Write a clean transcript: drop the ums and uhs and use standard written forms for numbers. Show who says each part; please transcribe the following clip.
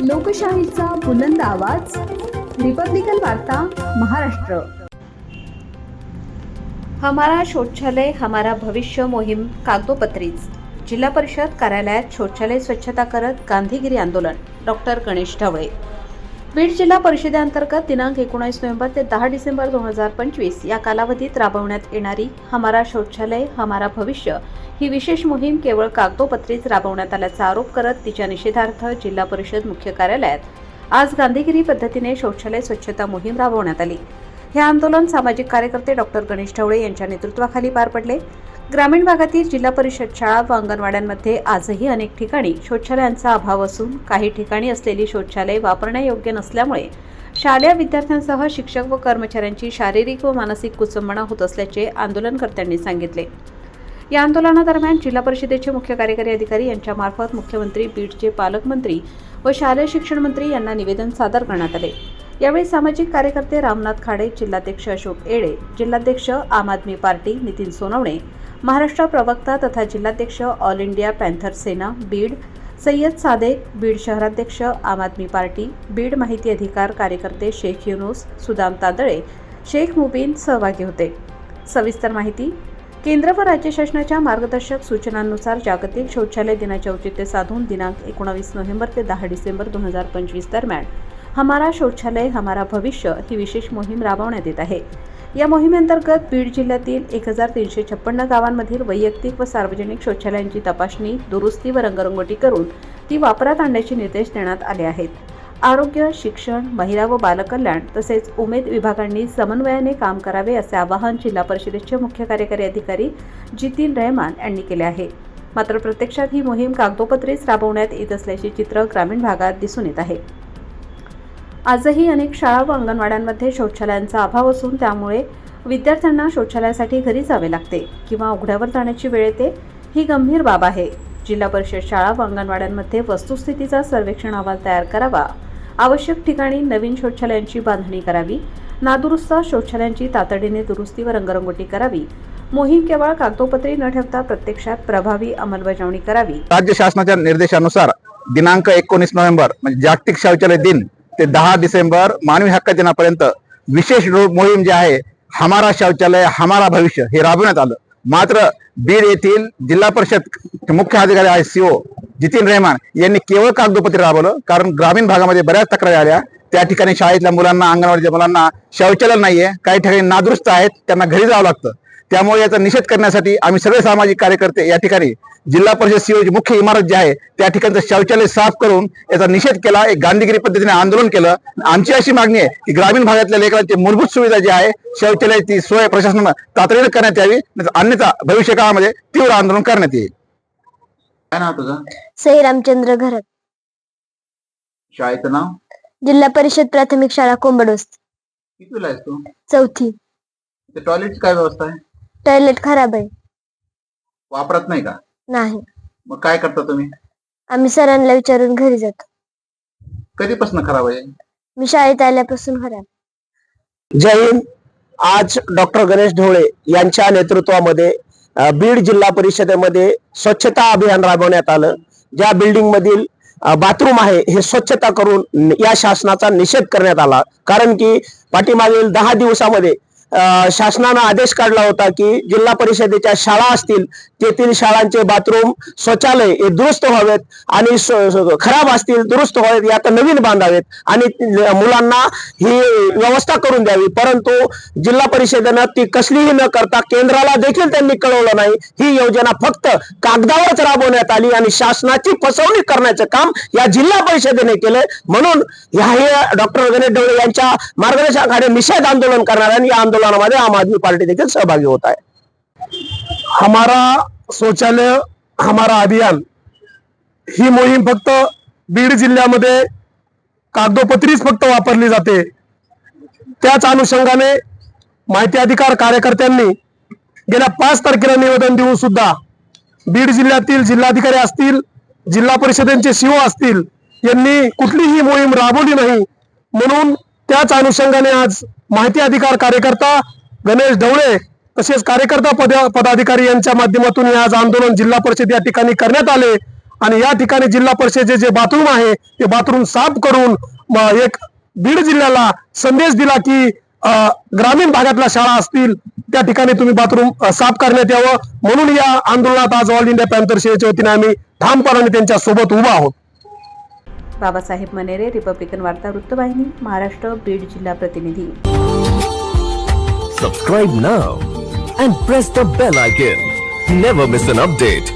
Speaker 1: लोकशाहीचा बुलंद आवाज, रिपब्लिकन वार्ता, महाराष्ट्र। हमारा शौचालय हमारा भविष्य मोहीम कागदोपत्रीच। जिल्हा परिषद कार्यालयात शौचालय स्वच्छता करत गांधीगिरी आंदोलन। डॉक्टर गणेश ढवळे। बीड जिल्हा परिषदेअंतर्गत दिनांक 19 नोव्हेंबर ते 10 डिसेंबर 2025 या कालावधीत राबवण्यात येणारी हमारा शौचालय हमारा भविष्य ही विशेष मोहीम केवळ कागदोपत्रीच राबवण्यात आल्याचा आरोप करत तिच्या निषेधार्थ जिल्हा परिषद मुख्य कार्यालयात आज गांधीगिरी पद्धतीने शौचालय स्वच्छता मोहीम राबवण्यात आली। हे आंदोलन सामाजिक कार्यकर्ते डॉक्टर गणेश ढवळे यांच्या नेतृत्वाखाली पार पडले। ग्रामीण भागातील जिल्हा परिषद शाळा व अंगणवाड्यांमध्ये आजही अनेक ठिकाणी शौचालयांचा अभाव असून काही ठिकाणी असलेली शौचालय वापरण्यायोग्य नसल्यामुळे शालेय विद्यार्थ्यांसह शिक्षक व कर्मचाऱ्यांची शारीरिक व मानसिक कुचंबणा होत असल्याचे आंदोलनकर्त्यांनी सांगितले। या आंदोलनादरम्यान जिल्हा परिषदेचे मुख्य कार्यकारी अधिकारी यांच्यामार्फत मुख्यमंत्री, बीडचे पालकमंत्री व शालेय शिक्षण मंत्री यांना निवेदन सादर करण्यात आले। यावेळी सामाजिक कार्यकर्ते रामनाथ खाडे, जिल्हाध्यक्ष अशोक येडे, जिल्हाध्यक्ष आम आदमी पार्टी नितीन सोनवणे, महाराष्ट्र प्रवक्ता तथा जिल्हाध्यक्ष ऑल इंडिया पॅन्थर सेना बीड सय्यद सादेक, बीड शहराध्यक्ष आम आदमी पार्टी, बीड माहिती अधिकार कार्यकर्ते शेख युनुस, सुदाम तांदळे, शेख मुबीन सहभागी होते। सविस्तर माहिती। केंद्र व राज्य शासनाच्या मार्गदर्शक सूचनांनुसार जागतिक शौचालय दिनाचे औचित्य साधून दिनांक 19 नोव्हेंबर ते 10 डिसेंबर 2025 दरम्यान हमारा शौचालय हमारा भविष्य ही विशेष मोहीम राबवण्यात येत आहे। या मोहिमेअंतर्गत बीड जिल्ह्यातील 1356 गावांमधील वैयक्तिक व सार्वजनिक शौचालयांची तपासणी, दुरुस्ती व रंगरंगोटी करून ती वापरात आणण्याचे निर्देश देण्यात आले आहेत। आरोग्य, शिक्षण, महिला व बालकल्याण तसेच उमेद विभागांनी समन्वयाने काम करावे असे आवाहन जिल्हा परिषदेचे मुख्य कार्यकारी अधिकारी जितीन रहमान यांनी केले आहे। मात्र प्रत्यक्षात ही मोहीम कागदोपत्रीच राबवण्यात येत असल्याचे चित्र ग्रामीण भागात दिसून येत आहे। आजही अनेक शाळा व अंगणवाड्यांमध्ये शौचालयांचा अभाव असून त्यामुळे विद्यार्थ्यांना शौचालयासाठी घरी जावे लागते किंवा उघड्यावर जाण्याची वेळ येते। ही गंभीर बाब आहे। जिल्हा परिषद शाळा व अंगणवाड्यांमध्ये वस्तुस्थितीचा सर्वेक्षण अहवाल तयार करावा। आवश्यक ठिकाणी नवीन शौचालयांची बांधणी करावी। नादुरुस्त शौचालयांची तातडीने दुरुस्ती व रंगरंगोटी करावी। मोहीम केवळ कागदोपत्री न ठेवता प्रत्यक्षात प्रभावी अंमलबजावणी करावी।
Speaker 2: राज्य शासनाच्या निर्देशानुसार दिनांक 19 नोव्हेंबर म्हणजे जागतिक शौचालय दिन ते 10 डिसेंबर मानवी हक्क दिनापर्यंत विशेष मोहीम जी आहे हमारा शौचालय हमारा भविष्य हे राबवण्यात आलं। मात्र बीड येथील जिल्हा परिषद मुख्य अधिकारी आहे सीओ जितीन रहमान यांनी केवळ कागदोपत्री राबवलं, कारण ग्रामीण भागामध्ये बऱ्याच तक्रारी आल्या। त्या ठिकाणी शाळेतल्या मुलांना, अंगणवाडीच्या मुलांना शौचालय नाहीये, काही ठिकाणी नादुरुस्त आहेत, त्यांना घरी जावं लागतं। त्यामुळे याचा निषेध करण्यासाठी आम्ही सगळे सामाजिक कार्यकर्ते या ठिकाणी जिल्हा परिषद सीओची मुख्य इमारत जी आहे त्या ठिकाणचं शौचालय साफ करून याचा निषेध केला। एक गांधीगिरी पद्धतीने आंदोलन केलं। आमची अशी मागणी आहे की ग्रामीण भागातल्या लेकरांची मूलभूत सुविधा जी आहे शौचालयाची सोय प्रशासनानं तातडीने करण्यात यावी, अन्यथा भविष्य काळामध्ये तीव्र आंदोलन करण्यात येईल।
Speaker 3: काय नाव तुझं?
Speaker 4: सई रामचंद्र घरत।
Speaker 3: शाळेचं नाव?
Speaker 4: जिल्हा परिषद प्राथमिक शाळा कोंबडोस्त।
Speaker 3: कितवीला आहेस तू?
Speaker 4: चौथी।
Speaker 3: टॉयलेटची काय व्यवस्था आहे?
Speaker 4: टॉयलेट खराब आहे।
Speaker 3: वापरत नाही का?
Speaker 4: नाही।
Speaker 3: मग काय करता तुम्ही?
Speaker 4: आम्ही सरांना विचारून घरी जातो।
Speaker 3: कधीपासून खराब आहे?
Speaker 4: मी शाळेत आल्यापासून खराब।
Speaker 5: जय हिंद। आज डॉक्टर गणेश ढवळे यांच्या नेतृत्वामध्ये बीड जिल्हा परिषदेमध्ये स्वच्छता अभियान राबवण्यात आलं। ज्या बिल्डिंग मधील बाथरूम आहे हे स्वच्छता करून या शासनाचा निषेध करण्यात आला, कारण की पाठीमागील 10 दिवसामध्ये शासनाने आदेश काढला होता की जिल्हा परिषदेच्या शाळा असतील तेथील शाळांचे बाथरूम, शौचालय हे दुरुस्त व्हावेत आणि खराब असतील दुरुस्त व्हावेत, यात नवीन बांधावेत आणि मुलांना ही व्यवस्था करून द्यावी। परंतु जिल्हा परिषदेनं ती कसलीही न करता केंद्राला देखील त्यांनी कळवलं नाही। ही योजना फक्त कागदावरच राबवण्यात आली आणि शासनाची फसवणूक करण्याचं काम या जिल्हा परिषदेने केलंय। म्हणून ह्या डॉक्टर गणेश ढवळे यांच्या मार्गदर्शनाखाली निषेध आंदोलन करणार आणि या आंदोलनामध्ये आम आदमी पार्टी देखील सहभागी होत आहे।
Speaker 6: हमारा शौचालय हमारा अभियान ही मोहीम फक्त बीड जिल्ह्यामध्ये कागदोपत्रीच फक्त वापरली जाते। त्याच अनुषंगाने माहिती अधिकार कार्यकर्त्यांनी गेल्या 5 तारखेला निवेदन देऊन सुद्धा बीड जिल्ह्यातील जिल्हाधिकारी असतील, जिल्हा परिषदेचे सीओ असतील यांनी कुठलीही मोहीम राबवली नाही। म्हणून त्याच अनुषंगाने आज माहिती अधिकार कार्यकर्ता गणेश ढवळे तसेच कार्यकर्ता पदाधिकारी यांच्या माध्यमातून आज आंदोलन जिल्हा परिषद या ठिकाणी करण्यात आले आणि या ठिकाणी जिल्हा परिषदेचे जे बाथरूम आहे ते बाथरूम साफ करून एक बीड जिल्ह्याला संदेश दिला की ग्रामीण भागातल्या शाळा असतील त्या ठिकाणी तुम्ही बाथरूम साफ करण्यात यावं, म्हणून या आंदोलनात आज ऑल इंडिया पॅन्थर सेनेच्या वतीने आम्ही ठामपणाने त्यांच्या सोबत उभा आहोत.
Speaker 1: बाबासाहेब मनेरे, रिपब्लिकन वार्ता वृत्तवाहिनी, महाराष्ट्र, बीड जिल्हा प्रतिनिधी.
Speaker 7: Subscribe now and press the bell icon. Never miss an update.